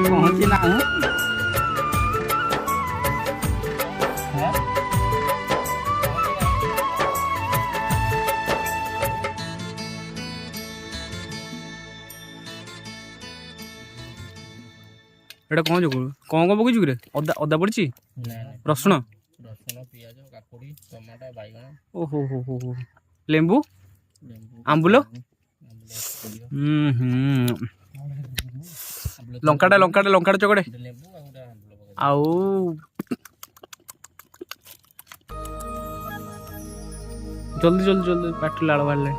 ପହଞ୍ଚିଲା ଏଇଟା କ'ଣ ଯୋଗୁଁ କ'ଣ ପକେଇଛୁ କିରେ? ଅଦା ଅଦା ପଡ଼ିଛି, ରସୁଣ, ରସୁଣ, ପିଆଜ, କାକୁଡ଼ି, ଟମାଟୋ, ବାଇଗଣ। ଓହୋ ହୋ ହୋ ହୋ, ଲେମ୍ବୁ, ଆମ୍ବୁଲ। ଲଙ୍କାଟା ଲଙ୍କାଟା ଲଙ୍କାଟା ଚକଡ଼େ। ଆଉ ଜଲ୍ଦି ଜଲ୍ଦି ଜଲ୍ଦି ପାଟିରେ ଲାଳ ବାହାରିଲେ।